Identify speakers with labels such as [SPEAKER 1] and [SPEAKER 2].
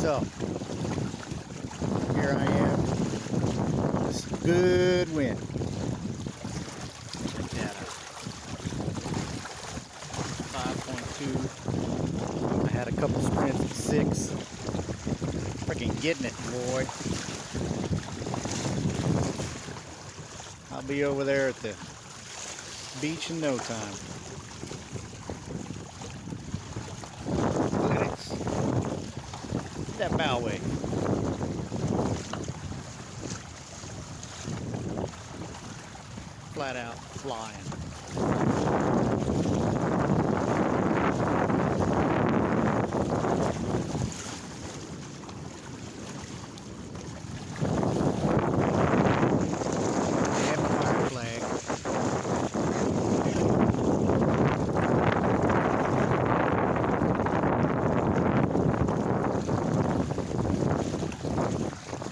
[SPEAKER 1] So, here I am. This good wind. Check that out. 5.2. I had a couple sprints at 6. Freaking getting it, boy. I'll be over there at the beach in no time. Look at this. Look at that bow wave. Flat out flying.